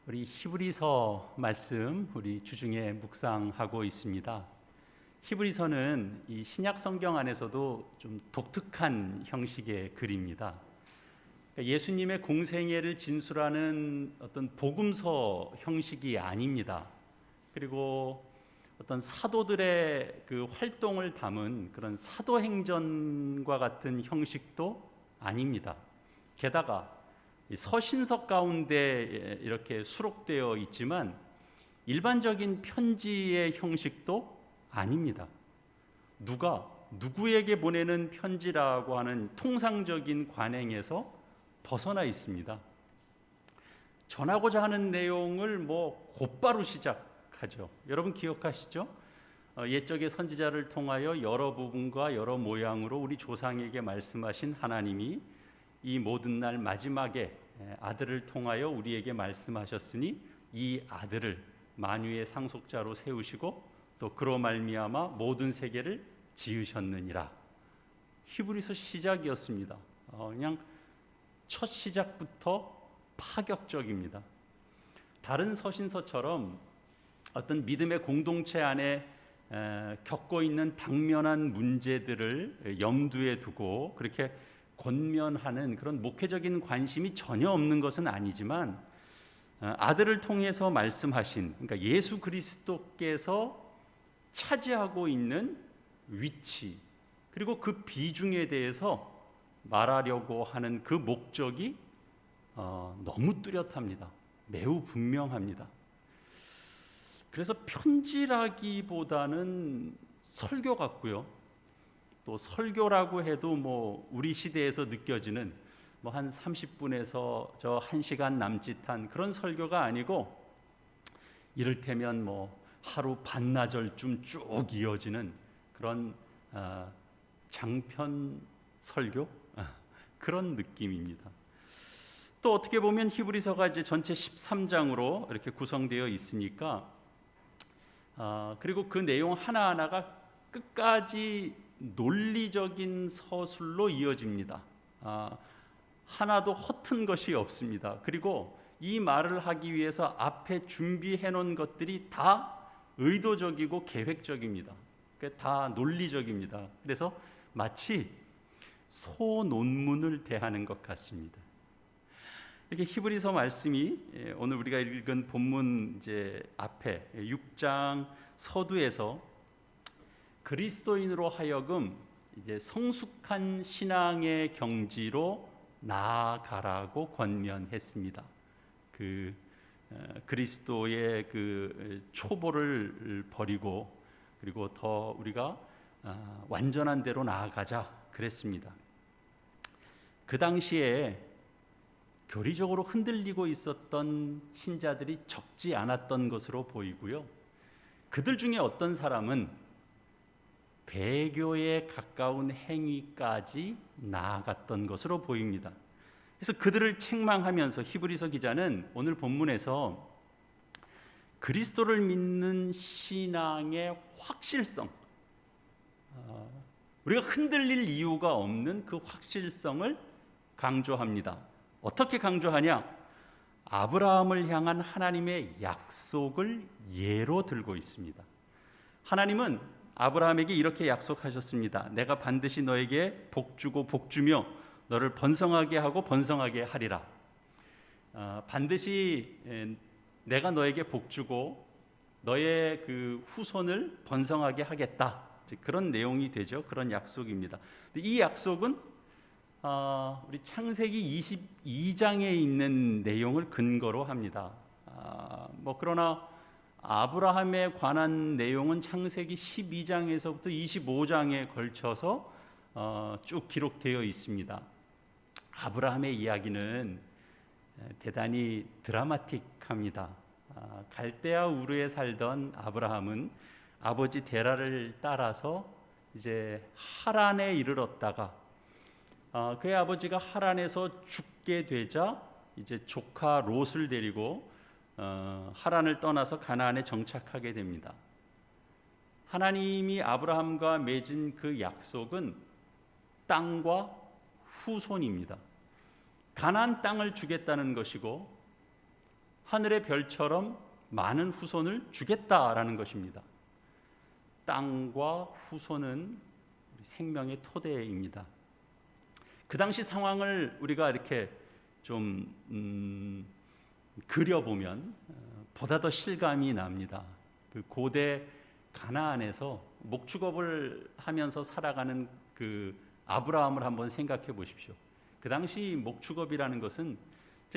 우리 히브리서 말씀 우리 주중에 묵상하고 있습니다. 히브리서는 이 신약 성경 안에서도 좀 독특한 형식의 글입니다. 예수님의 공생애를 진술하는 어떤 복음서 형식이 아닙니다. 그리고 어떤 사도들의 그 활동을 담은 그런 사도행전과 같은 형식도 아닙니다. 게다가 이 서신서 가운데 이렇게 수록되어 있지만 일반적인 편지의 형식도 아닙니다. 누가 누구에게 보내는 편지라고 하는 통상적인 관행에서 벗어나 있습니다. 전하고자 하는 내용을 곧바로 시작하죠. 여러분 기억하시죠? 옛적의 선지자를 통하여 여러 부분과 여러 모양으로 우리 조상에게 말씀하신 하나님이 이 모든 날 마지막에 아들을 통하여 우리에게 말씀하셨으니 이 아들을 만유의 상속자로 세우시고 또 그로 말미암아 모든 세계를 지으셨느니라. 히브리서 시작이었습니다. 그냥 첫 시작부터 파격적입니다. 다른 서신서처럼 어떤 믿음의 공동체 안에 겪고 있는 당면한 문제들을 염두에 두고 그렇게 권면하는 그런 목회적인 관심이 전혀 없는 것은 아니지만 아들을 통해서 말씀하신, 그러니까 예수 그리스도께서 차지하고 있는 위치 그리고 그 비중에 대해서 말하려고 하는 그 목적이 너무 뚜렷합니다. 매우 분명합니다. 그래서 편지라기보다는 설교 같고요. 또 설교라고 해도 우리 시대에서 느껴지는 한 30분에서 저 1시간 남짓한 그런 설교가 아니고 이를테면 하루 반나절쯤 쭉 이어지는 그런 장편 설교 그런 느낌입니다. 또 어떻게 보면 히브리서가 이제 전체 13장으로 이렇게 구성되어 있으니까 그리고 그 내용 하나하나가 끝까지 논리적인 서술로 이어집니다. 하나도 허튼 것이 없습니다. 그리고 이 말을 하기 위해서 앞에 준비해 놓은 것들이 다 의도적이고 계획적입니다. 다 논리적입니다. 그래서 마치 소논문을 대하는 것 같습니다. 이렇게 히브리서 말씀이 오늘 우리가 읽은 본문 이제 앞에 6장 서두에서 그리스도인으로 하여금 이제 성숙한 신앙의 경지로 나아가라고 권면했습니다. 그리스도의 그 초보를 버리고 그리고 더 우리가 완전한 대로 나아가자 그랬습니다. 그 당시에 교리적으로 흔들리고 있었던 신자들이 적지 않았던 것으로 보이고요. 그들 중에 어떤 사람은 배교에 가까운 행위까지 나아갔던 것으로 보입니다. 그래서 그들을 책망하면서 히브리서 기자는 오늘 본문에서 그리스도를 믿는 신앙의 확실성, 우리가 흔들릴 이유가 없는 그 확실성을 강조합니다. 어떻게 강조하냐? 아브라함을 향한 하나님의 약속을 예로 들고 있습니다. 하나님은 아브라함에게 이렇게 약속하셨습니다. 내가 반드시 너에게 복주고 복주며 너를 번성하게 하고 번성하게 하리라. 반드시 내가 너에게 복주고 너의 그 후손을 번성하게 하겠다. 그런 내용이 되죠. 그런 약속입니다. 이 약속은 우리 창세기 22장에 있는 내용을 근거로 합니다. 그러나 아브라함에 관한 내용은 창세기 12장에서부터 25장에 걸쳐서 쭉 기록되어 있습니다. 아브라함의 이야기는 대단히 드라마틱합니다. 갈대아 우르에 살던 아브라함은 아버지 데라를 따라서 이제 하란에 이르렀다가 그의 아버지가 하란에서 죽게 되자 이제 조카 롯을 데리고 하란을 떠나서 가나안에 정착하게 됩니다. 하나님이 아브라함과 맺은 그 약속은 땅과 후손입니다. 가나안 땅을 주겠다는 것이고 하늘의 별처럼 많은 후손을 주겠다라는 것입니다. 땅과 후손은 생명의 토대입니다. 그 당시 상황을 우리가 이렇게 좀 그려보면 보다 더 실감이 납니다. 그 고대 가나안에서 목축업을 하면서 살아가는 그 아브라함을 한번 생각해 보십시오. 그 당시 목축업이라는 것은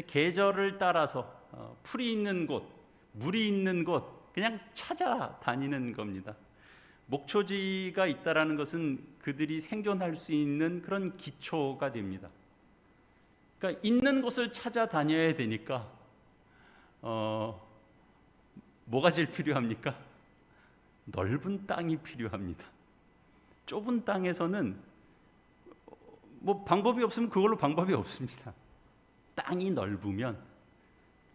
계절을 따라서 풀이 있는 곳, 물이 있는 곳 그냥 찾아다니는 겁니다. 목초지가 있다라는 것은 그들이 생존할 수 있는 그런 기초가 됩니다. 그러니까 있는 곳을 찾아다녀야 되니까 뭐가 제일 필요합니까? 넓은 땅이 필요합니다. 좁은 땅에서는 뭐 방법이 없으면 그걸로 방법이 없습니다. 땅이 넓으면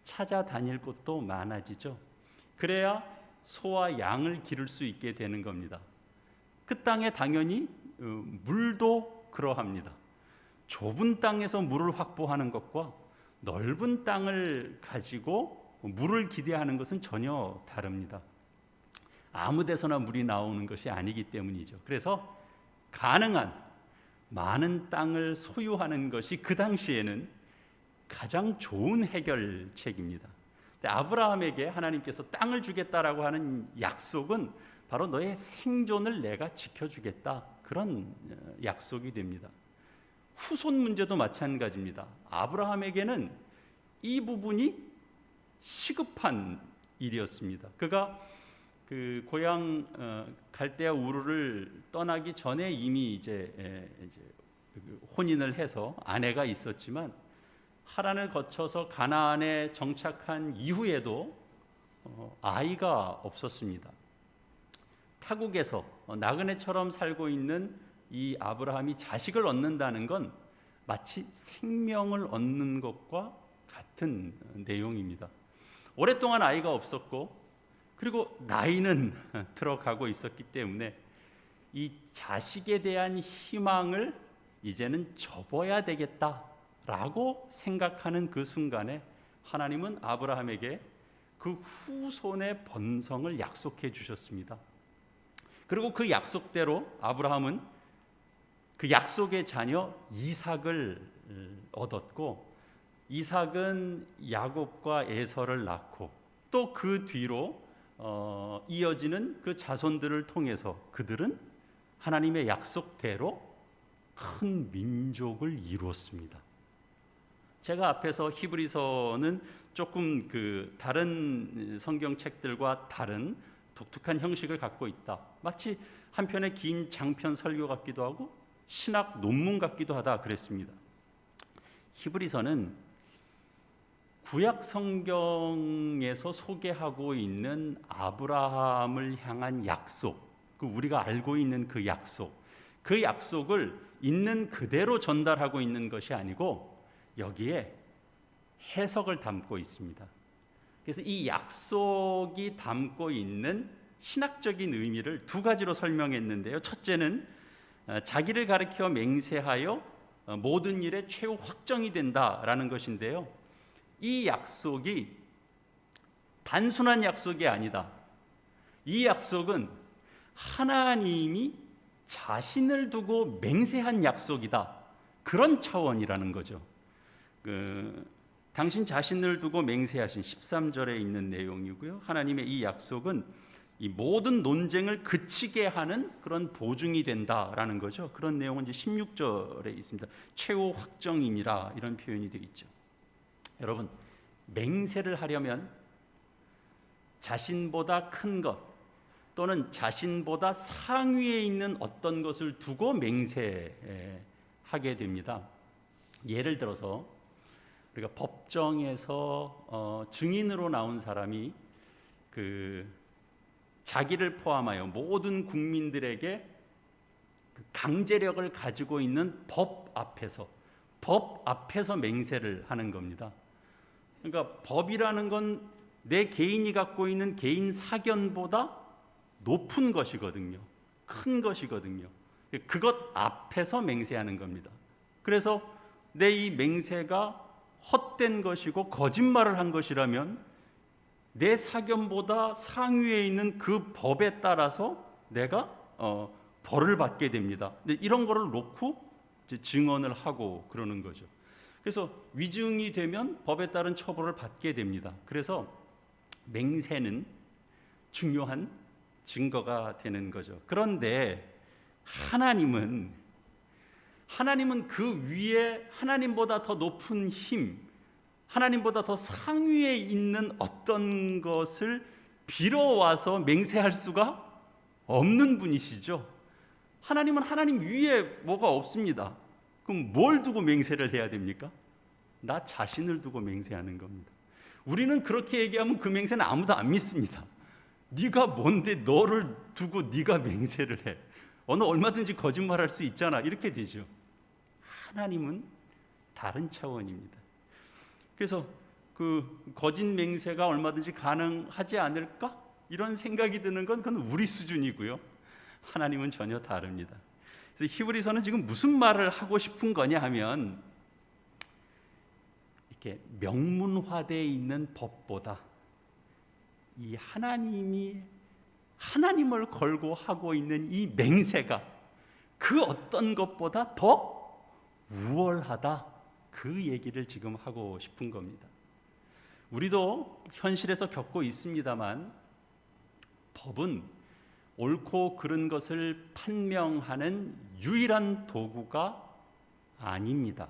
찾아다닐 곳도 많아지죠. 그래야 소와 양을 기를 수 있게 되는 겁니다. 그 땅에 당연히 물도 그러합니다. 좁은 땅에서 물을 확보하는 것과 넓은 땅을 가지고 물을 기대하는 것은 전혀 다릅니다. 아무 데서나 물이 나오는 것이 아니기 때문이죠. 그래서 가능한 많은 땅을 소유하는 것이 그 당시에는 가장 좋은 해결책입니다. 아브라함에게 하나님께서 땅을 주겠다라고 하는 약속은 바로 너의 생존을 내가 지켜주겠다, 그런 약속이 됩니다. 후손 문제도 마찬가지입니다. 아브라함에게는 이 부분이 시급한 일이었습니다. 그가 그 고향 갈대아 우르를 떠나기 전에 이미 이제 혼인을 해서 아내가 있었지만 하란을 거쳐서 가나안에 정착한 이후에도 아이가 없었습니다. 타국에서 나그네처럼 살고 있는 이 아브라함이 자식을 얻는다는 건 마치 생명을 얻는 것과 같은 내용입니다. 오랫동안 아이가 없었고 그리고 나이는 들어가고 있었기 때문에 이 자식에 대한 희망을 이제는 접어야 되겠다라고 생각하는 그 순간에 하나님은 아브라함에게 그 후손의 번성을 약속해 주셨습니다. 그리고 그 약속대로 아브라함은 그 약속의 자녀 이삭을 얻었고, 이삭은 야곱과 에서를 낳고 또 그 뒤로 이어지는 그 자손들을 통해서 그들은 하나님의 약속대로 큰 민족을 이루었습니다. 제가 앞에서 히브리서는 조금 그 다른 성경책들과 다른 독특한 형식을 갖고 있다, 마치 한 편의 긴 장편 설교 같기도 하고 신학 논문 같기도 하다 그랬습니다. 히브리서는 구약 성경에서 소개하고 있는 아브라함을 향한 약속, 그 우리가 알고 있는 그 약속을 있는 그대로 전달하고 있는 것이 아니고 여기에 해석을 담고 있습니다. 그래서 이 약속이 담고 있는 신학적인 의미를 두 가지로 설명했는데요. 첫째는 자기를 가리켜 맹세하여 모든 일에 최후 확정이 된다라는 것인데요. 이 약속이 단순한 약속이 아니다. 이 약속은 하나님이 자신을 두고 맹세한 약속이다, 그런 차원이라는 거죠. 당신 자신을 두고 맹세하신 13절에 있는 내용이고요. 하나님의 이 약속은 이 모든 논쟁을 그치게 하는 그런 보증이 된다라는 거죠. 그런 내용은 이제 16절에 있습니다. 최후 확정이니라, 이런 표현이 되어 있죠. 여러분, 맹세를 하려면 자신보다 큰 것 또는 자신보다 상위에 있는 어떤 것을 두고 맹세하게 됩니다. 예를 들어서 우리가 법정에서 증인으로 나온 사람이 자기를 포함하여 모든 국민들에게 강제력을 가지고 있는 법 앞에서 맹세를 하는 겁니다. 그러니까 법이라는 건 내 개인이 갖고 있는 개인 사견보다 높은 것이거든요. 큰 것이거든요. 그것 앞에서 맹세하는 겁니다. 그래서 내 이 맹세가 헛된 것이고 거짓말을 한 것이라면 내 사견보다 상위에 있는 그 법에 따라서 내가 벌을 받게 됩니다. 근데 이런 거를 놓고 이제 증언을 하고 그러는 거죠. 그래서 위증이 되면 법에 따른 처벌을 받게 됩니다. 그래서 맹세는 중요한 증거가 되는 거죠. 그런데 하나님은 그 위에 하나님보다 더 높은 힘, 하나님보다 더 상위에 있는 어떤 것을 빌어와서 맹세할 수가 없는 분이시죠. 하나님은 하나님 위에 뭐가 없습니다. 그럼 뭘 두고 맹세를 해야 됩니까? 나 자신을 두고 맹세하는 겁니다. 우리는 그렇게 얘기하면 그 맹세는 아무도 안 믿습니다. 네가 뭔데 너를 두고 네가 맹세를 해. 얼마든지 거짓말할 수 있잖아. 이렇게 되죠. 하나님은 다른 차원입니다. 그래서 그 거짓 맹세가 얼마든지 가능하지 않을까? 이런 생각이 드는 건 그건 우리 수준이고요. 하나님은 전혀 다릅니다. 그래서 히브리서는 지금 무슨 말을 하고 싶은 거냐 하면 이렇게 명문화되어 있는 법보다 이 하나님을 걸고 하고 있는 이 맹세가 그 어떤 것보다 더 우월하다, 그 얘기를 지금 하고 싶은 겁니다. 우리도 현실에서 겪고 있습니다만 법은 옳고 그른 것을 판명하는 유일한 도구가 아닙니다.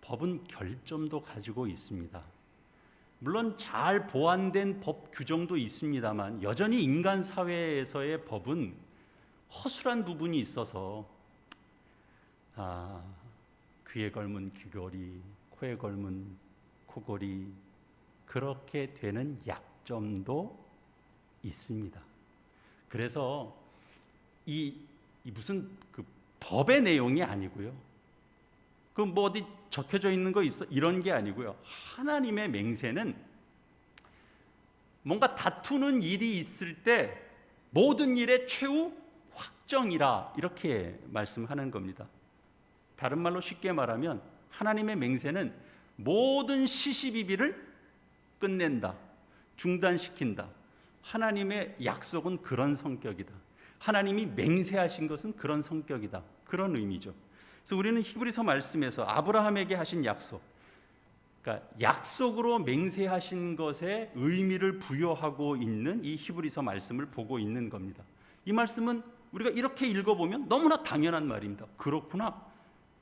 법은 결점도 가지고 있습니다. 물론 잘 보완된 법 규정도 있습니다만 여전히 인간 사회에서의 법은 허술한 부분이 있어서 귀에 걸면 귀걸이, 코에 걸면 코걸이, 그렇게 되는 약점도 있습니다. 그래서 이 무슨 그 법의 내용이 아니고요. 그 뭐 어디 적혀져 있는 거 있어? 이런 게 아니고요. 하나님의 맹세는 뭔가 다투는 일이 있을 때 모든 일의 최후 확정이라, 이렇게 말씀하는 겁니다. 다른 말로 쉽게 말하면 하나님의 맹세는 모든 시시비비를 끝낸다, 중단시킨다. 하나님의 약속은 그런 성격이다. 하나님이 맹세하신 것은 그런 성격이다. 그런 의미죠. 그래서 우리는 히브리서 말씀에서 아브라함에게 하신 약속, 그러니까 약속으로 맹세하신 것에 의미를 부여하고 있는 이 히브리서 말씀을 보고 있는 겁니다. 이 말씀은 우리가 이렇게 읽어보면 너무나 당연한 말입니다. 그렇구나,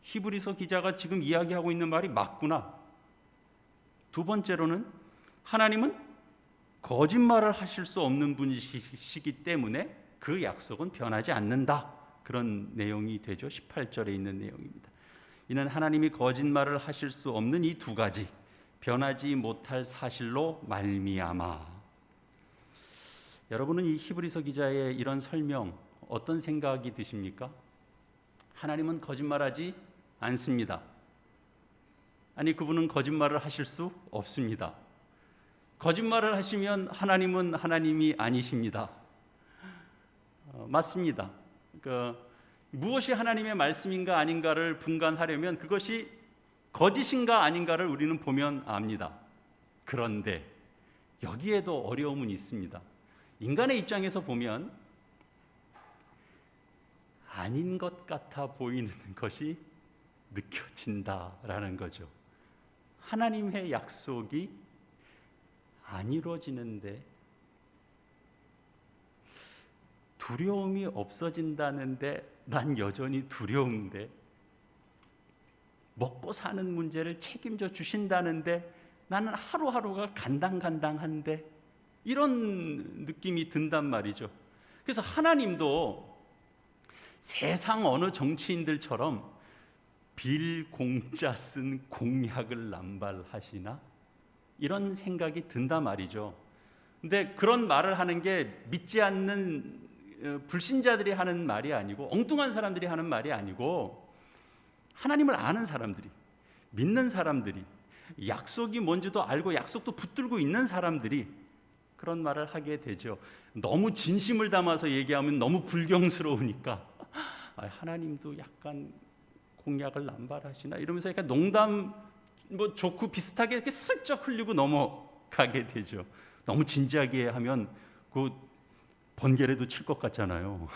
히브리서 기자가 지금 이야기하고 있는 말이 맞구나. 두 번째로는 하나님은 거짓말을 하실 수 없는 분이시기 때문에 그 약속은 변하지 않는다. 그런 내용이 되죠. 18절에 있는 내용입니다. 이는 하나님이 거짓말을 하실 수 없는 이 두 가지, 변하지 못할 사실로 말미암아. 여러분은 이 히브리서 기자의 이런 설명 어떤 생각이 드십니까? 하나님은 거짓말하지 않습니다. 아니, 그분은 거짓말을 하실 수 없습니다. 거짓말을 하시면 하나님은 하나님이 아니십니다. 맞습니다. 무엇이 하나님의 말씀인가 아닌가를 분간하려면 그것이 거짓인가 아닌가를 우리는 보면 압니다. 그런데 여기에도 어려움은 있습니다. 인간의 입장에서 보면 아닌 것 같아 보이는 것이 느껴진다라는 거죠. 하나님의 약속이 안 이루어지는데, 두려움이 없어진다는데 난 여전히 두려운데, 먹고 사는 문제를 책임져 주신다는데 나는 하루하루가 간당간당한데, 이런 느낌이 든단 말이죠. 그래서 하나님도 세상 어느 정치인들처럼 빌 공짜 쓴 공약을 남발하시나? 이런 생각이 든단 말이죠. 근데 그런 말을 하는 게 믿지 않는 불신자들이 하는 말이 아니고, 엉뚱한 사람들이 하는 말이 아니고, 하나님을 아는 사람들이, 믿는 사람들이, 약속이 뭔지도 알고 약속도 붙들고 있는 사람들이 그런 말을 하게 되죠. 너무 진심을 담아서 얘기하면 너무 불경스러우니까 하나님도 약간 공약을 남발하시나 이러면서 약간 농담 뭐 좋고 비슷하게 이렇게 슬쩍 흘리고 넘어가게 되죠. 너무 진지하게 하면 그 번개라도 칠 것 같잖아요.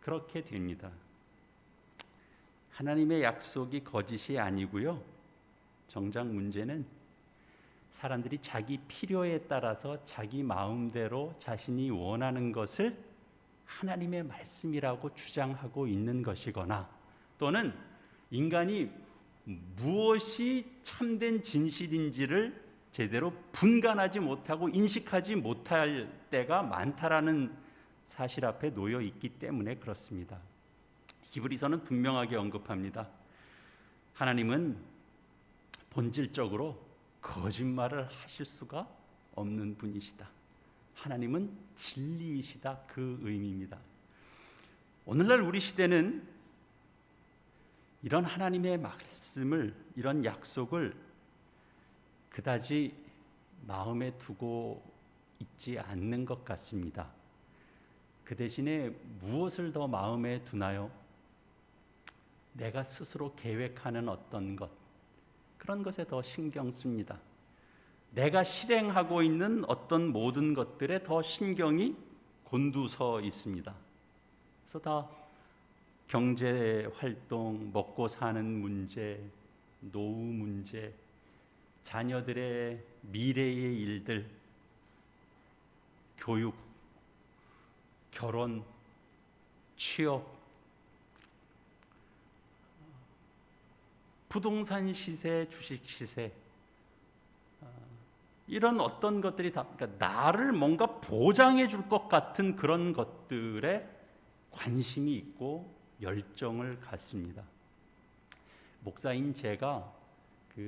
그렇게 됩니다. 하나님의 약속이 거짓이 아니고요. 정작 문제는 사람들이 자기 필요에 따라서 자기 마음대로 자신이 원하는 것을 하나님의 말씀이라고 주장하고 있는 것이거나, 또는 인간이 무엇이 참된 진실인지를 제대로 분간하지 못하고 인식하지 못할 때가 많다라는 사실 앞에 놓여 있기 때문에 그렇습니다. 히브리서는 분명하게 언급합니다. 하나님은 본질적으로 거짓말을 하실 수가 없는 분이시다. 하나님은 진리이시다. 그 의미입니다. 오늘날 우리 시대는 이런 하나님의 말씀을, 이런 약속을 그다지 마음에 두고 있지 않는 것 같습니다. 그 대신에 무엇을 더 마음에 두나요? 내가 스스로 계획하는 어떤 것, 그런 것에 더 신경 씁니다. 내가 실행하고 있는 어떤 모든 것들에 더 신경이 곤두서 있습니다. 그래서 다 경제 활동, 먹고 사는 문제, 노후 문제, 자녀들의 미래의 일들, 교육, 결혼, 취업, 부동산 시세, 주식 시세, 이런 어떤 것들이 다, 그러니까 나를 뭔가 보장해 줄 것 같은 그런 것들에 관심이 있고 열정을 갖습니다. 목사인 제가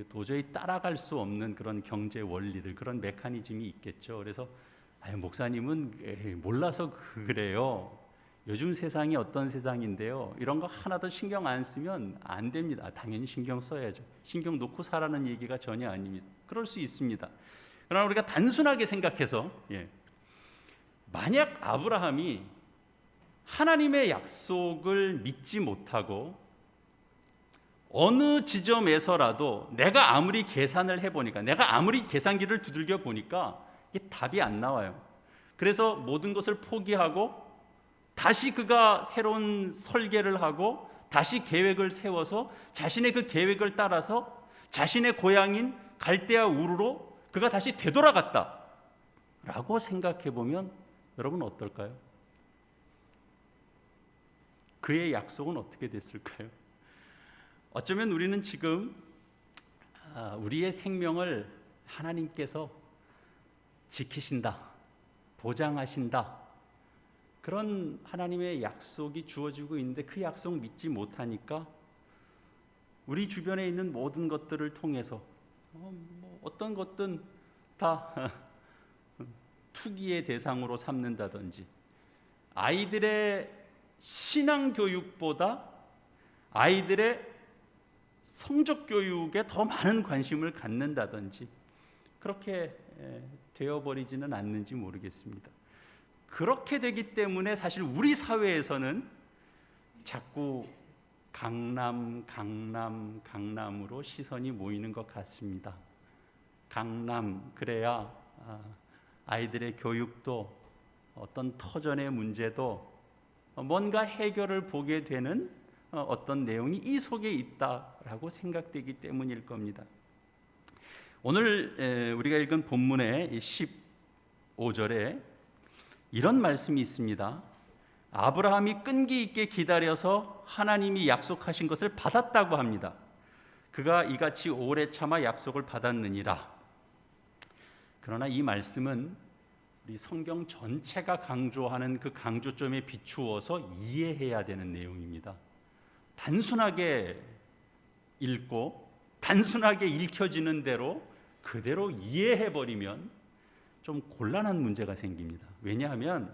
도저히 따라갈 수 없는 그런 경제 원리들, 그런 메커니즘이 있겠죠. 그래서 목사님은 몰라서 그래요. 요즘 세상이 어떤 세상인데요, 이런 거 하나도 신경 안 쓰면 안 됩니다. 당연히 신경 써야죠. 신경 놓고 살라는 얘기가 전혀 아닙니다. 그럴 수 있습니다. 그러나 우리가 단순하게 생각해서, 만약 아브라함이 하나님의 약속을 믿지 못하고 어느 지점에서라도 내가 아무리 계산을 해보니까, 내가 아무리 계산기를 두들겨 보니까 이게 답이 안 나와요. 그래서 모든 것을 포기하고 다시 그가 새로운 설계를 하고 다시 계획을 세워서 자신의 그 계획을 따라서 자신의 고향인 갈대아 우르로 그가 다시 되돌아갔다 라고 생각해 보면 여러분 어떨까요? 그의 약속은 어떻게 됐을까요? 어쩌면 우리는 지금 우리의 생명을 하나님께서 지키신다, 보장하신다, 그런 하나님의 약속이 주어지고 있는데 그 약속 믿지 못하니까 우리 주변에 있는 모든 것들을 통해서 어떤 것든 다 투기의 대상으로 삼는다든지, 아이들의 신앙 교육보다 아이들의 성적 교육에 더 많은 관심을 갖는다든지 그렇게 되어버리지는 않는지 모르겠습니다. 그렇게 되기 때문에 사실 우리 사회에서는 자꾸 강남으로 시선이 모이는 것 같습니다. 강남, 그래야 아이들의 교육도 어떤 터전의 문제도 뭔가 해결을 보게 되는 어떤 내용이 이 속에 있다라고 생각되기 때문일 겁니다. 오늘 우리가 읽은 본문의 15절에 이런 말씀이 있습니다. 아브라함이 끈기 있게 기다려서 하나님이 약속하신 것을 받았다고 합니다. 그가 이같이 오래 참아 약속을 받았느니라. 그러나 이 말씀은 우리 성경 전체가 강조하는 그 강조점에 비추어서 이해해야 되는 내용입니다. 단순하게 읽고 단순하게 읽혀지는 대로 그대로 이해해버리면 좀 곤란한 문제가 생깁니다. 왜냐하면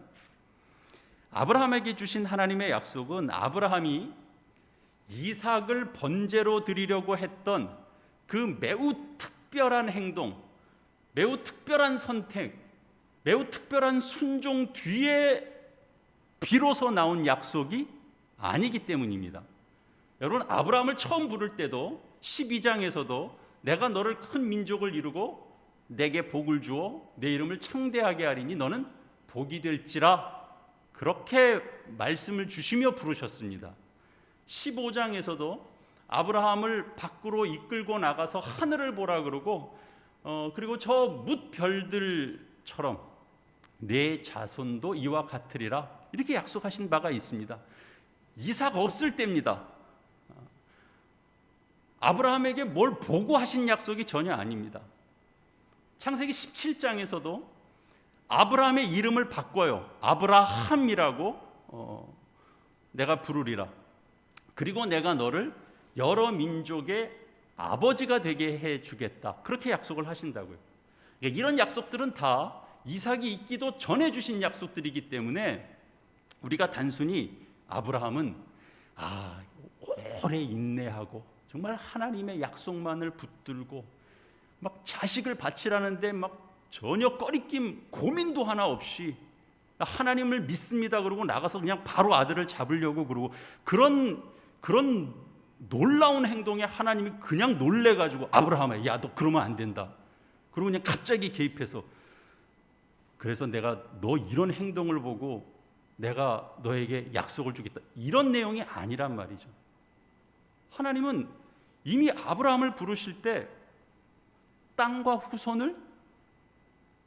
아브라함에게 주신 하나님의 약속은 아브라함이 이삭을 번제로 드리려고 했던 그 매우 특별한 행동, 매우 특별한 선택, 매우 특별한 순종 뒤에 비로소 나온 약속이 아니기 때문입니다. 여러분, 아브라함을 처음 부를 때도 12장에서도 내가 너를 큰 민족을 이루고 내게 복을 주어 내 이름을 창대하게 하리니 너는 복이 될지라, 그렇게 말씀을 주시며 부르셨습니다. 15장에서도 아브라함을 밖으로 이끌고 나가서 하늘을 보라 그러고 그리고 저 뭇별들처럼 내 자손도 이와 같으리라, 이렇게 약속하신 바가 있습니다. 이삭 없을 때입니다. 아브라함에게 뭘 보고 하신 약속이 전혀 아닙니다. 창세기 17장에서도 아브라함의 이름을 바꿔요. 아브라함이라고 내가 부르리라. 그리고 내가 너를 여러 민족의 아버지가 되게 해주겠다, 그렇게 약속을 하신다고요. 이런 약속들은 다 이삭이 있기도 전에 주신 약속들이기 때문에 우리가 단순히 아브라함은 오래 인내하고 정말 하나님의 약속만을 붙들고 막 자식을 바치라는데 막 전혀 꺼리낌 고민도 하나 없이 하나님을 믿습니다 그러고 나가서 그냥 바로 아들을 잡으려고 그러고, 그런 놀라운 행동에 하나님이 그냥 놀래가지고 아브라함아, 야 너 그러면 안 된다, 그러고 그냥 갑자기 개입해서, 그래서 내가 너 이런 행동을 보고 내가 너에게 약속을 주겠다, 이런 내용이 아니란 말이죠. 하나님은 이미 아브라함을 부르실 때 땅과 후손을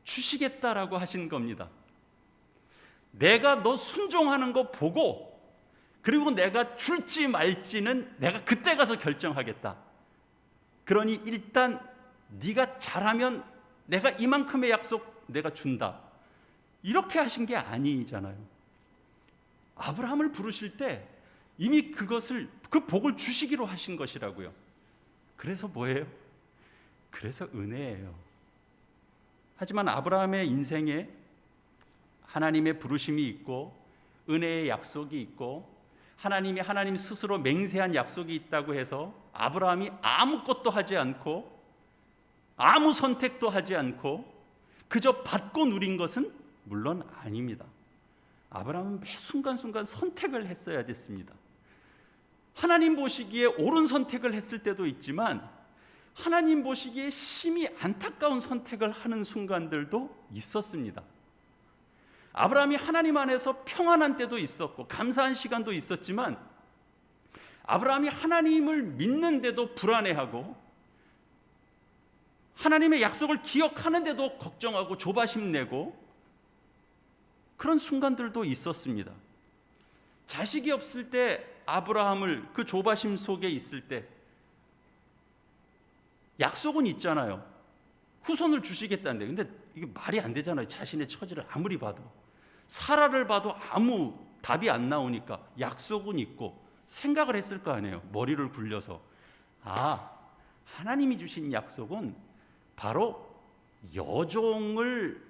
주시겠다라고 하신 겁니다. 내가 너 순종하는 거 보고, 그리고 내가 줄지 말지는 내가 그때 가서 결정하겠다. 그러니 일단 네가 잘하면 내가 이만큼의 약속 내가 준다, 이렇게 하신 게 아니잖아요. 아브라함을 부르실 때 이미 그 복을 주시기로 하신 것이라고요. 그래서 뭐예요? 그래서 은혜예요. 하지만 아브라함의 인생에 하나님의 부르심이 있고 은혜의 약속이 있고 하나님 스스로 맹세한 약속이 있다고 해서 아브라함이 아무것도 하지 않고 아무 선택도 하지 않고 그저 받고 누린 것은 물론 아닙니다. 아브라함은 매 순간순간 선택을 했어야 됐습니다. 하나님 보시기에 옳은 선택을 했을 때도 있지만 하나님 보시기에 심히 안타까운 선택을 하는 순간들도 있었습니다. 아브라함이 하나님 안에서 평안한 때도 있었고 감사한 시간도 있었지만, 아브라함이 하나님을 믿는데도 불안해하고 하나님의 약속을 기억하는데도 걱정하고 조바심 내고 그런 순간들도 있었습니다. 자식이 없을 때 아브라함을 그 조바심 속에 있을 때 약속은 있잖아요. 후손을 주시겠다는데, 근데 이게 말이 안 되잖아요. 자신의 처지를 아무리 봐도, 사라를 봐도 아무 답이 안 나오니까 약속은 있고 생각을 했을 거 아니에요. 머리를 굴려서 하나님이 주신 약속은 바로 여종을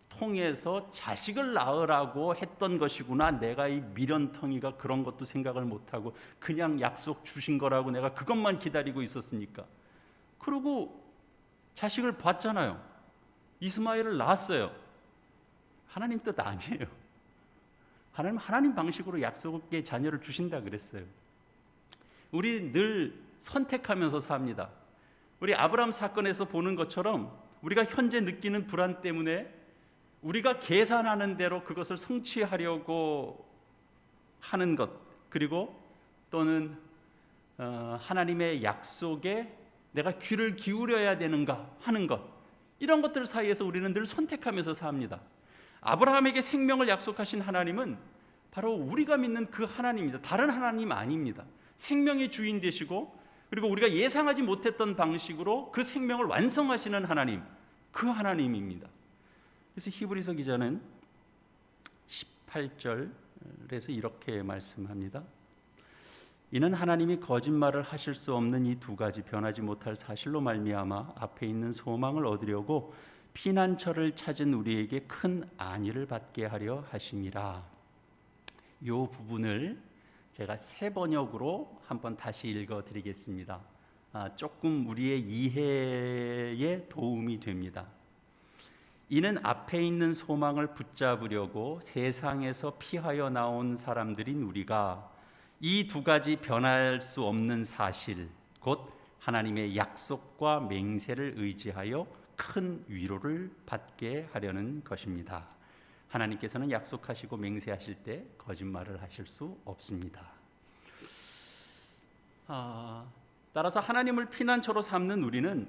통해서 자식을 낳으라고 했던 것이구나. 내가 이 미련텅이가 그런 것도 생각을 못하고 그냥 약속 주신 거라고 내가 그것만 기다리고 있었으니까. 그리고 자식을 봤잖아요. 이스마엘을 낳았어요. 하나님 뜻 아니에요. 하나님 방식으로 약속의 자녀를 주신다 그랬어요. 우리 늘 선택하면서 삽니다. 우리 아브라함 사건에서 보는 것처럼 우리가 현재 느끼는 불안 때문에 우리가 계산하는 대로 그것을 성취하려고 하는 것, 그리고 또는 하나님의 약속에 내가 귀를 기울여야 되는가 하는 것, 이런 것들 사이에서 우리는 늘 선택하면서 삽니다. 아브라함에게 생명을 약속하신 하나님은 바로 우리가 믿는 그 하나님입니다. 다른 하나님 아닙니다. 생명의 주인 되시고 그리고 우리가 예상하지 못했던 방식으로 그 생명을 완성하시는 하나님, 그 하나님입니다. 그래서 히브리서 기자는 18절에서 이렇게 말씀합니다. 이는 하나님이 거짓말을 하실 수 없는 이 두 가지 변하지 못할 사실로 말미암아 앞에 있는 소망을 얻으려고 피난처를 찾은 우리에게 큰 안위를 받게 하려 하심이라. 이 부분을 제가 새 번역으로 한번 다시 읽어드리겠습니다. 조금 우리의 이해에 도움이 됩니다. 이는 앞에 있는 소망을 붙잡으려고 세상에서 피하여 나온 사람들인 우리가 이 두 가지 변할 수 없는 사실, 곧 하나님의 약속과 맹세를 의지하여 큰 위로를 받게 하려는 것입니다. 하나님께서는 약속하시고 맹세하실 때 거짓말을 하실 수 없습니다. 따라서 하나님을 피난처로 삼는 우리는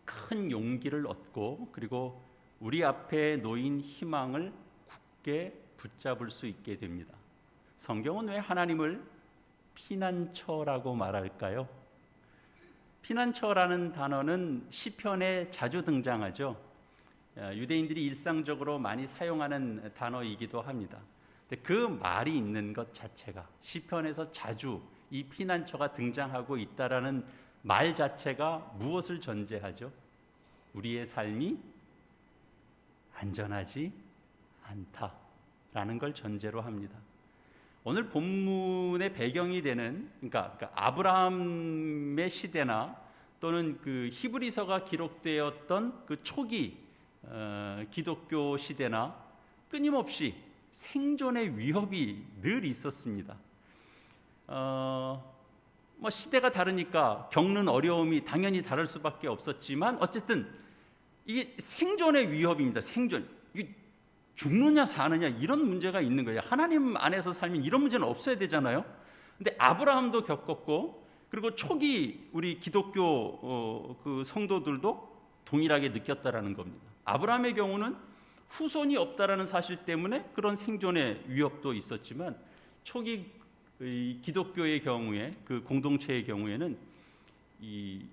큰 용기를 얻고 그리고 우리 앞에 놓인 희망을 굳게 붙잡을 수 있게 됩니다. 성경은 왜 하나님을 피난처라고 말할까요? 피난처라는 단어는 시편에 자주 등장하죠. 유대인들이 일상적으로 많이 사용하는 단어이기도 합니다. 근데 그 말이 있는 것 자체가 시편에서 자주 이 피난처가 등장하고 있다라는 말 자체가 무엇을 전제하죠? 우리의 삶이 안전하지 않다라는 걸 전제로 합니다. 오늘 본문의 배경이 되는 그러니까 아브라함의 시대나 또는 그 히브리서가 기록되었던 그 초기 기독교 시대나 끊임없이 생존의 위협이 늘 있었습니다. 뭐 시대가 다르니까 겪는 어려움이 당연히 다를 수밖에 없었지만 어쨌든 이게 생존의 위협입니다. 생존. 이게 죽느냐 사느냐 이런 문제가 있는 거예요. 하나님 안에서 살면 이런 문제는 없어야 되잖아요. 근데 아브라함도 겪었고 그리고 초기 우리 기독교 그 성도들도 동일하게 느꼈다라는 겁니다. 아브라함의 경우는 후손이 없다라는 사실 때문에 그런 생존의 위협도 있었지만 초기 기독교의 경우에 그 공동체의 경우에는 이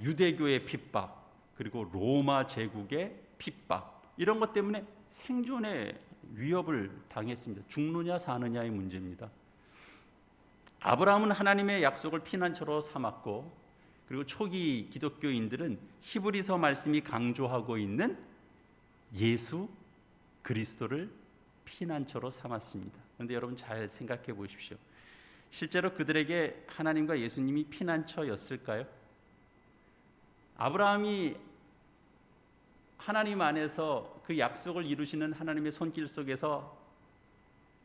유대교의 핍박 그리고 로마 제국의 핍박 이런 것 때문에 생존의 위협을 당했습니다. 죽느냐 사느냐의 문제입니다. 아브라함은 하나님의 약속을 피난처로 삼았고 그리고 초기 기독교인들은 히브리서 말씀이 강조하고 있는 예수 그리스도를 피난처로 삼았습니다. 그런데 여러분 잘 생각해 보십시오. 실제로 그들에게 하나님과 예수님이 피난처였을까요? 아브라함이 하나님 안에서 그 약속을 이루시는 하나님의 손길 속에서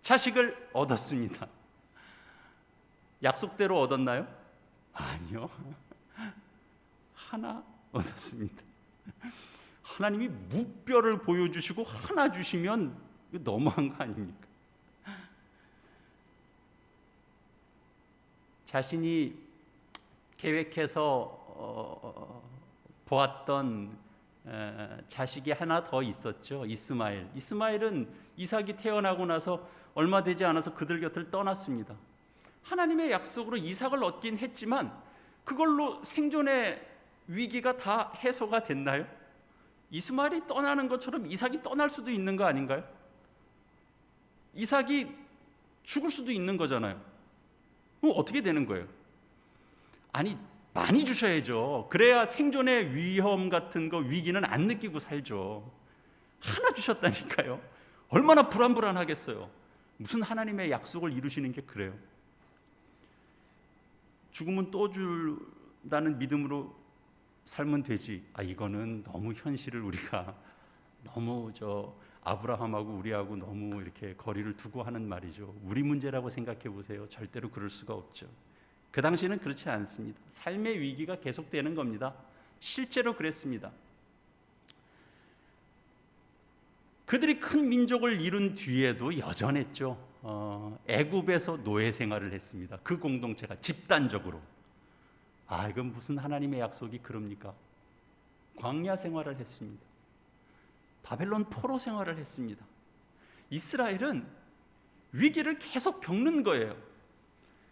자식을 얻었습니다. 약속대로 얻었나요? 아니요. 하나 얻었습니다. 하나님이 무뼈를 보여주시고 하나 주시면 이거 너무한 거 아닙니까? 자신이 계획해서 보았던 자식이 하나 더 있었죠. 이스마엘. 이스마엘은 이삭이 태어나고 나서 얼마 되지 않아서 그들 곁을 떠났습니다. 하나님의 약속으로 이삭을 얻긴 했지만 그걸로 생존의 위기가 다 해소가 됐나요? 이스마엘이 떠나는 것처럼 이삭이 떠날 수도 있는 거 아닌가요? 이삭이 죽을 수도 있는 거잖아요. 그럼 어떻게 되는 거예요? 아니 많이 주셔야죠. 그래야 생존의 위험 같은 거 위기는 안 느끼고 살죠. 하나 주셨다니까요. 얼마나 불안불안하겠어요. 무슨 하나님의 약속을 이루시는 게 그래요. 죽으면 또 준다는 믿음으로 살면 되지. 이거는 너무 현실을 우리가 너무 아브라함하고 우리하고 너무 이렇게 거리를 두고 하는 말이죠. 우리 문제라고 생각해 보세요. 절대로 그럴 수가 없죠. 그 당시에는 그렇지 않습니다. 삶의 위기가 계속되는 겁니다. 실제로 그랬습니다. 그들이 큰 민족을 이룬 뒤에도 여전했죠. 애굽에서 노예 생활을 했습니다. 그 공동체가 집단적으로. 이건 무슨 하나님의 약속이 그럽니까? 광야 생활을 했습니다. 바벨론 포로 생활을 했습니다. 이스라엘은 위기를 계속 겪는 거예요.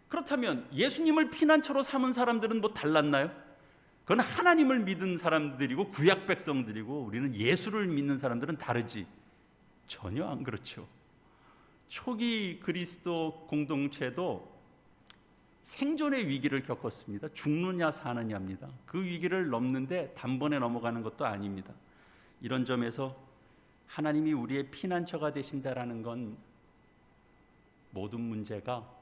그렇다면 예수님을 피난처로 삼은 사람들은 뭐 달랐나요? 그건 하나님을 믿은 사람들이고 구약 백성들이고 우리는 예수를 믿는 사람들은 다르지. 전혀 안 그렇죠. 초기 그리스도 공동체도 생존의 위기를 겪었습니다. 죽느냐 사느냐입니다. 그 위기를 넘는데 단번에 넘어가는 것도 아닙니다. 이런 점에서 하나님이 우리의 피난처가 되신다라는 건 모든 문제가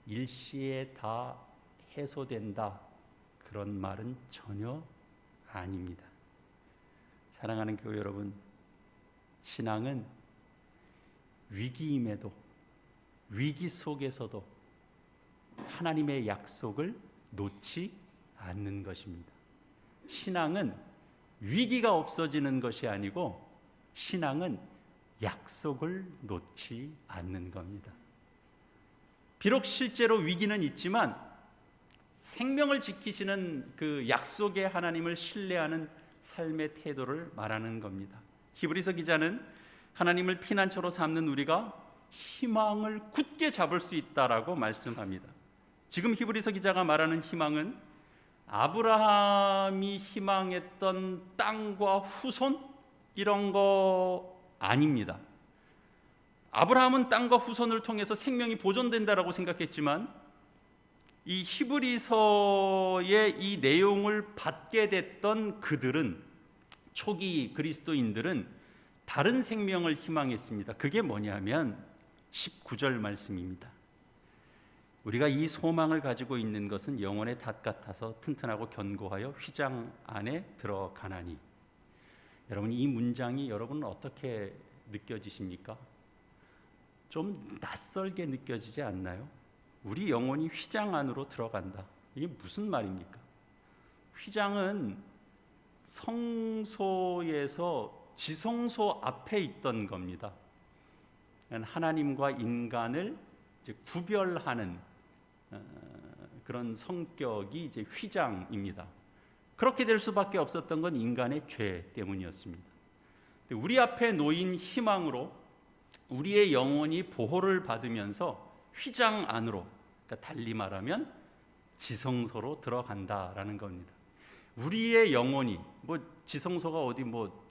일시에 다 해소된다 그런 말은 전혀 아닙니다. 사랑하는 교회 여러분, 신앙은 위기임에도 위기 속에서도 하나님의 약속을 놓지 않는 것입니다. 신앙은 위기가 없어지는 것이 아니고 신앙은 약속을 놓지 않는 겁니다. 비록 실제로 위기는 있지만 생명을 지키시는 그 약속의 하나님을 신뢰하는 삶의 태도를 말하는 겁니다. 히브리서 기자는 하나님을 피난처로 삼는 우리가 희망을 굳게 잡을 수 있다라고 말씀합니다. 지금 히브리서 기자가 말하는 희망은 아브라함이 희망했던 땅과 후손 이런 거 아닙니다. 아브라함은 땅과 후손을 통해서 생명이 보존된다라고 생각했지만 이 히브리서의 이 내용을 받게 됐던 그들은, 초기 그리스도인들은 다른 생명을 희망했습니다. 그게 뭐냐면 19절 말씀입니다. 우리가 이 소망을 가지고 있는 것은 영혼의 닷 같아서 튼튼하고 견고하여 휘장 안에 들어가나니. 여러분, 이 문장이 여러분은 어떻게 느껴지십니까? 좀 낯설게 느껴지지 않나요? 우리 영혼이 휘장 안으로 들어간다. 이게 무슨 말입니까? 휘장은 성소에서 지성소 앞에 있던 겁니다. 하나님과 인간을 이제 구별하는 그런 성격이 이제 휘장입니다. 그렇게 될 수밖에 없었던 건 인간의 죄 때문이었습니다. 우리 앞에 놓인 희망으로 우리의 영혼이 보호를 받으면서 휘장 안으로, 그러니까 달리 말하면 지성소로 들어간다라는 겁니다. 우리의 영혼이 지성소가 어디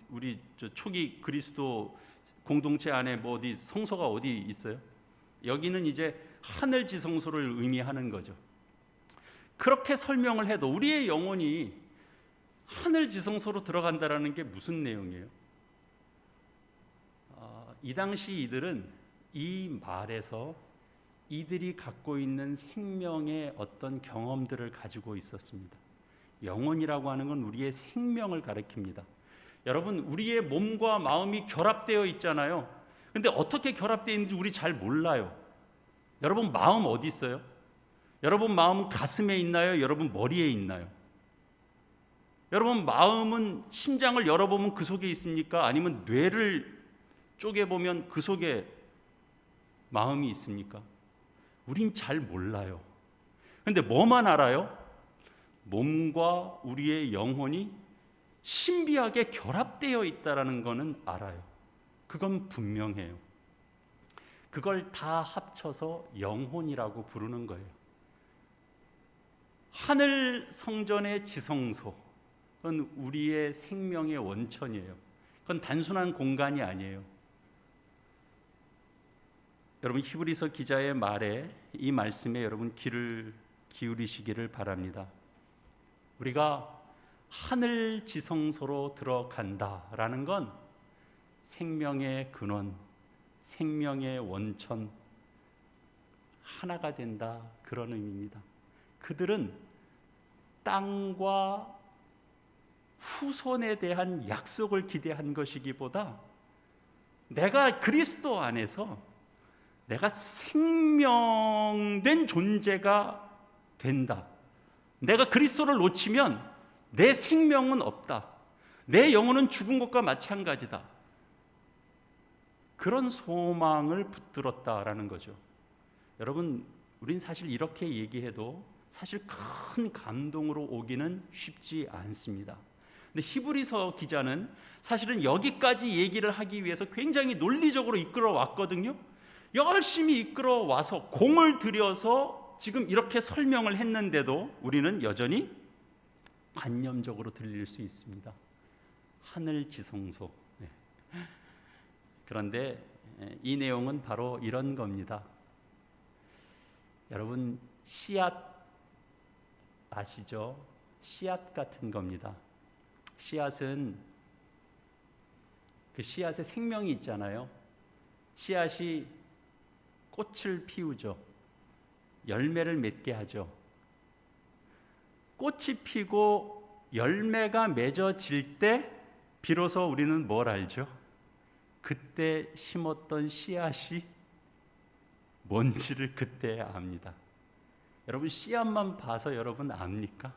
우리 초기 그리스도 공동체 안에 어디 성소가 어디 있어요? 여기는 이제 하늘 지성소를 의미하는 거죠. 그렇게 설명을 해도 우리의 영혼이 하늘 지성소로 들어간다라는 게 무슨 내용이에요? 이 당시 이들은 이 말에서 이들이 갖고 있는 생명의 어떤 경험들을 가지고 있었습니다. 영혼이라고 하는 건 우리의 생명을 가리킵니다. 여러분, 우리의 몸과 마음이 결합되어 있잖아요. 근데 어떻게 결합되어 있는지 우리 잘 몰라요. 여러분, 마음 어디 있어요? 여러분, 마음은 가슴에 있나요? 여러분, 머리에 있나요? 여러분, 마음은 심장을 열어보면 그 속에 있습니까? 아니면 뇌를 쪼개보면 그 속에 마음이 있습니까? 우린 잘 몰라요. 근데 뭐만 알아요? 몸과 우리의 영혼이 신비하게 결합되어 있다는 것은 알아요. 그건 분명해요. 그걸 다 합쳐서 영혼이라고 부르는 거예요. 하늘 성전의 지성소, 그건 우리의 생명의 원천이에요. 그건 단순한 공간이 아니에요. 여러분, 히브리서 기자의 말에, 이 말씀에 여러분 귀를 기울이시기를 바랍니다. 우리가 하늘 지성소로 들어간다라는 건 생명의 근원, 생명의 원천, 하나가 된다, 그런 의미입니다. 그들은 땅과 후손에 대한 약속을 기대한 것이기보다 내가 그리스도 안에서 내가 생명된 존재가 된다. 내가 그리스도를 놓치면 내 생명은 없다. 내 영혼은 죽은 것과 마찬가지다. 그런 소망을 붙들었다라는 거죠. 여러분, 우린 사실 이렇게 얘기해도 사실 큰 감동으로 오기는 쉽지 않습니다. 근데 히브리서 기자는 사실은 여기까지 얘기를 하기 위해서 굉장히 논리적으로 이끌어 왔거든요. 열심히 이끌어 와서 공을 들여서 지금 이렇게 설명을 했는데도 우리는 여전히 관념적으로 들릴 수 있습니다. 하늘 지성소. 그런데 이 내용은 바로 이런 겁니다. 여러분, 씨앗 아시죠? 씨앗 같은 겁니다. 씨앗은 그 씨앗에 생명이 있잖아요. 씨앗이 꽃을 피우죠. 열매를 맺게 하죠. 꽃이 피고 열매가 맺어질 때 비로소 우리는 뭘 알죠? 그때 심었던 씨앗이 뭔지를 그때 압니다. 여러분, 씨앗만 봐서 여러분 압니까?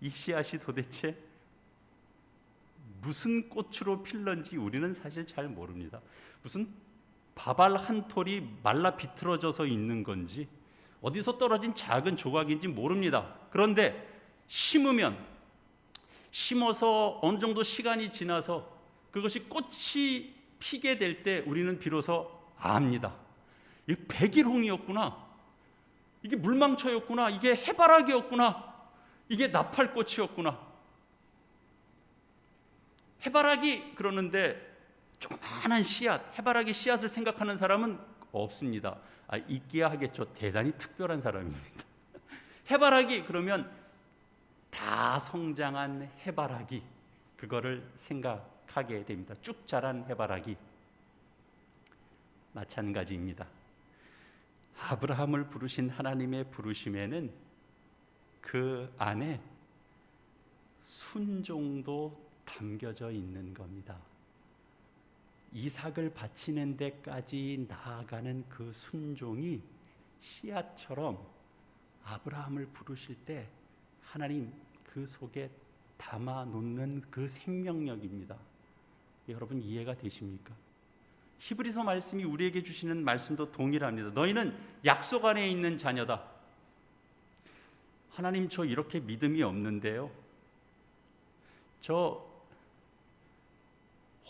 이 씨앗이 도대체 무슨 꽃으로 필런지 우리는 사실 잘 모릅니다. 무슨 밥알 한 톨이 말라 비틀어져서 있는 건지 어디서 떨어진 작은 조각인지 모릅니다. 그런데 심어서 어느 정도 시간이 지나서 그것이 꽃이 피게 될 때 우리는 비로소 압니다. 이게 백일홍이었구나, 이게 물망초였구나, 이게 해바라기였구나, 이게 나팔꽃이었구나. 해바라기 그러는데 조그마한 씨앗, 해바라기 씨앗을 생각하는 사람은 없습니다. 있기야 하겠죠. 대단히 특별한 사람입니다. 해바라기 그러면 다 성장한 해바라기, 그거를 생각하게 됩니다. 쭉 자란 해바라기. 마찬가지입니다. 아브라함을 부르신 하나님의 부르심에는 그 안에 순종도 담겨져 있는 겁니다. 이삭을 바치는 데까지 나아가는 그 순종이 씨앗처럼 아브라함을 부르실 때 하나님 그 속에 담아 놓는 그 생명력입니다. 여러분 이해가 되십니까? 히브리서 말씀이 우리에게 주시는 말씀도 동일합니다. 너희는 약속 안에 있는 자녀다. 하나님, 저 이렇게 믿음이 없는데요, 저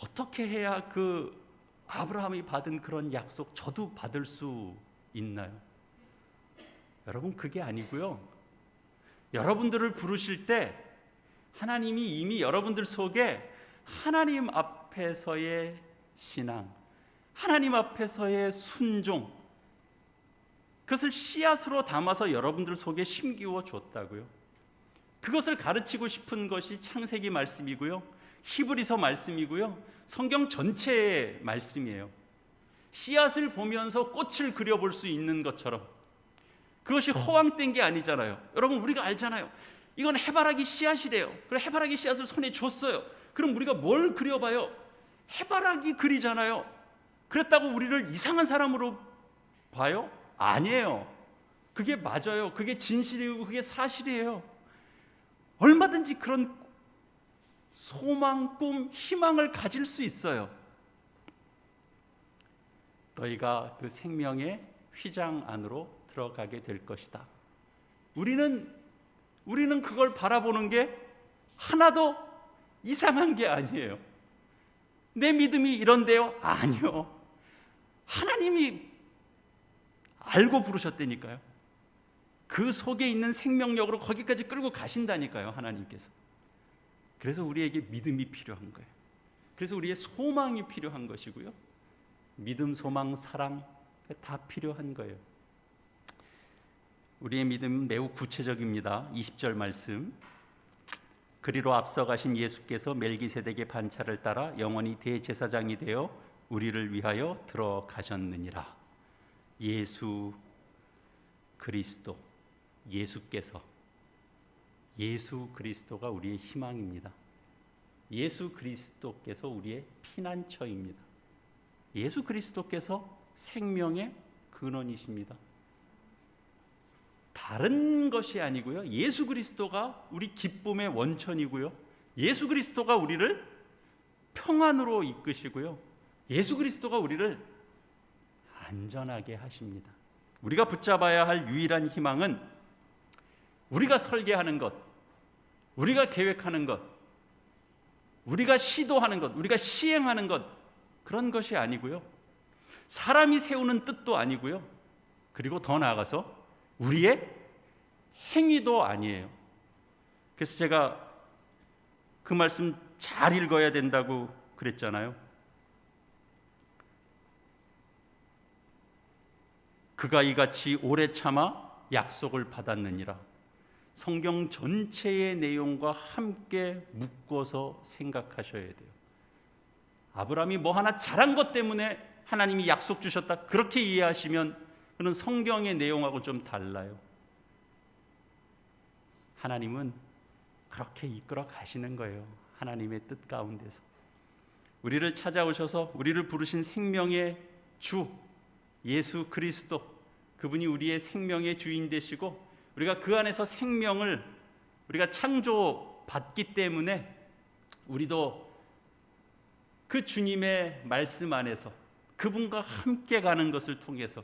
어떻게 해야 그 아브라함이 받은 그런 약속 저도 받을 수 있나요? 여러분, 그게 아니고요, 여러분들을 부르실 때 하나님이 이미 여러분들 속에 하나님 앞에서의 신앙, 하나님 앞에서의 순종, 그것을 씨앗으로 담아서 여러분들 속에 심기워 줬다고요. 그것을 가르치고 싶은 것이 창세기 말씀이고요, 히브리서 말씀이고요, 성경 전체의 말씀이에요. 씨앗을 보면서 꽃을 그려볼 수 있는 것처럼 그것이 허황된 게 아니잖아요. 여러분, 우리가 알잖아요. 이건 해바라기 씨앗이래요. 그럼 해바라기 씨앗을 손에 줬어요. 그럼 우리가 뭘 그려봐요? 해바라기 그리잖아요. 그랬다고 우리를 이상한 사람으로 봐요? 아니에요. 그게 맞아요. 그게 진실이고 그게 사실이에요. 얼마든지 그런 소망, 꿈, 희망을 가질 수 있어요. 너희가 그 생명의 휘장 안으로 들어가게 될 것이다. 우리는 그걸 바라보는 게 하나도 이상한 게 아니에요. 내 믿음이 이런데요? 아니요. 하나님이 알고 부르셨다니까요. 그 속에 있는 생명력으로 거기까지 끌고 가신다니까요, 하나님께서. 그래서 우리에게 믿음이 필요한 거예요. 그래서 우리의 소망이 필요한 것이고요, 믿음, 소망, 사랑 다 필요한 거예요. 우리의 믿음은 매우 구체적입니다. 20절 말씀, 그리로 앞서가신 예수께서 멜기세덱의 반차를 따라 영원히 대제사장이 되어 우리를 위하여 들어가셨느니라. 예수 그리스도, 예수 그리스도가 우리의 희망입니다. 예수 그리스도께서 우리의 피난처입니다. 예수 그리스도께서 생명의 근원이십니다. 다른 것이 아니고요, 예수 그리스도가 우리 기쁨의 원천이고요, 예수 그리스도가 우리를 평안으로 이끄시고요, 예수 그리스도가 우리를 안전하게 하십니다. 우리가 붙잡아야 할 유일한 희망은 우리가 설계하는 것, 우리가 계획하는 것, 우리가 시도하는 것, 우리가 시행하는 것, 그런 것이 아니고요, 사람이 세우는 뜻도 아니고요, 그리고 더 나아가서 우리의 행위도 아니에요. 그래서 제가 그 말씀 잘 읽어야 된다고 그랬잖아요. 그가 이같이 오래 참아 약속을 받았느니라. 성경 전체의 내용과 함께 묶어서 생각하셔야 돼요. 아브라함이 뭐 하나 잘한 것 때문에 하나님이 약속 주셨다, 그렇게 이해하시면 그는 성경의 내용하고 좀 달라요. 하나님은 그렇게 이끌어 가시는 거예요. 하나님의 뜻 가운데서 우리를 찾아오셔서 우리를 부르신 생명의 주 예수 그리스도, 그분이 우리의 생명의 주인 되시고 우리가 그 안에서 생명을 우리가 창조받기 때문에 우리도 그 주님의 말씀 안에서 그분과 함께 가는 것을 통해서,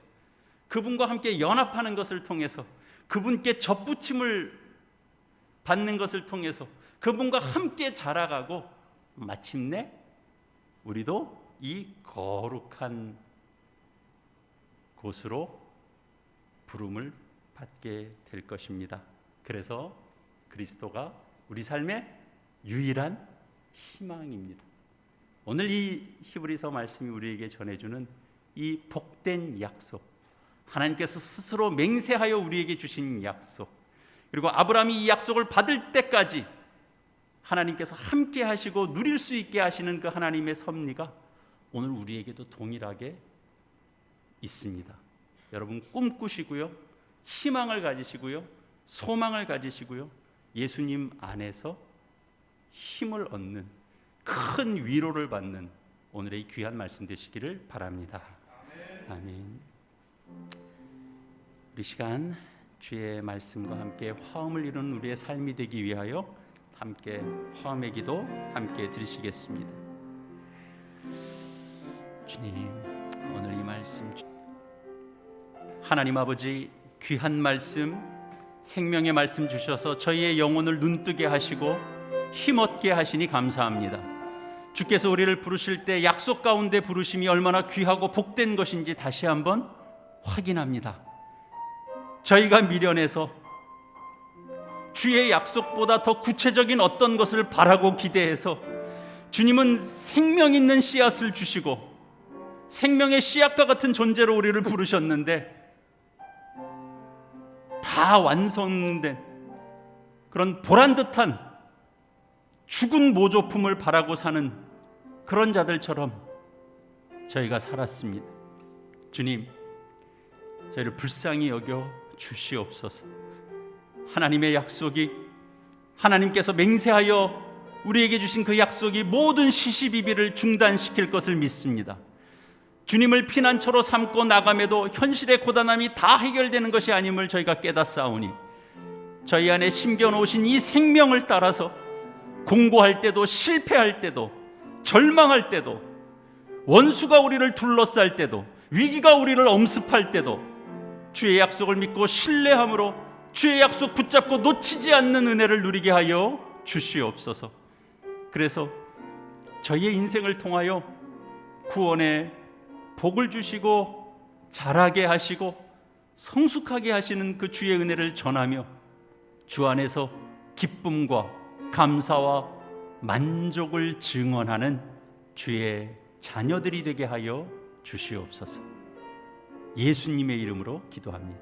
그분과 함께 연합하는 것을 통해서, 그분께 접붙임을 받는 것을 통해서 그분과 함께 자라가고 마침내 우리도 이 거룩한 곳으로 부름을 받게 될 것입니다. 그래서 그리스도가 우리 삶의 유일한 희망입니다. 오늘 이 히브리서 말씀이 우리에게 전해주는 이 복된 약속, 하나님께서 스스로 맹세하여 우리에게 주신 약속, 그리고 아브라함이 이 약속을 받을 때까지 하나님께서 함께 하시고 누릴 수 있게 하시는 그 하나님의 섭리가 오늘 우리에게도 동일하게 있습니다. 여러분 꿈꾸시고요, 희망을 가지시고요, 소망을 가지시고요, 예수님 안에서 힘을 얻는, 큰 위로를 받는 오늘의 귀한 말씀 되시기를 바랍니다. 아멘. 우리 시간 주의 말씀과 함께 화음을 이루는 우리의 삶이 되기 위하여 함께 화음의 기도 함께 드리시겠습니다. 주님, 오늘 이 말씀, 하나님 아버지 귀한 말씀, 생명의 말씀 주셔서 저희의 영혼을 눈뜨게 하시고 힘없게 하시니 감사합니다. 주께서 우리를 부르실 때 약속 가운데 부르심이 얼마나 귀하고 복된 것인지 다시 한번 확인합니다. 저희가 미련해서 주의 약속보다 더 구체적인 어떤 것을 바라고 기대해서, 주님은 생명 있는 씨앗을 주시고 생명의 씨앗과 같은 존재로 우리를 부르셨는데 다 완성된 그런 보란듯한 죽은 모조품을 바라고 사는 그런 자들처럼 저희가 살았습니다. 주님, 저희를 불쌍히 여겨 주시옵소서. 하나님의 약속이, 하나님께서 맹세하여 우리에게 주신 그 약속이 모든 시시비비를 중단시킬 것을 믿습니다. 주님을 피난처로 삼고 나감에도 현실의 고단함이 다 해결되는 것이 아님을 저희가 깨닫사오니 저희 안에 심겨놓으신 이 생명을 따라서 공고할 때도, 실패할 때도, 절망할 때도, 원수가 우리를 둘러쌀 때도, 위기가 우리를 엄습할 때도 주의 약속을 믿고 신뢰함으로 주의 약속 붙잡고 놓치지 않는 은혜를 누리게 하여 주시옵소서. 그래서 저희의 인생을 통하여 구원의 복을 주시고 자라게 하시고 성숙하게 하시는 그 주의 은혜를 전하며 주 안에서 기쁨과 감사와 만족을 증언하는 주의 자녀들이 되게 하여 주시옵소서. 예수님의 이름으로 기도합니다.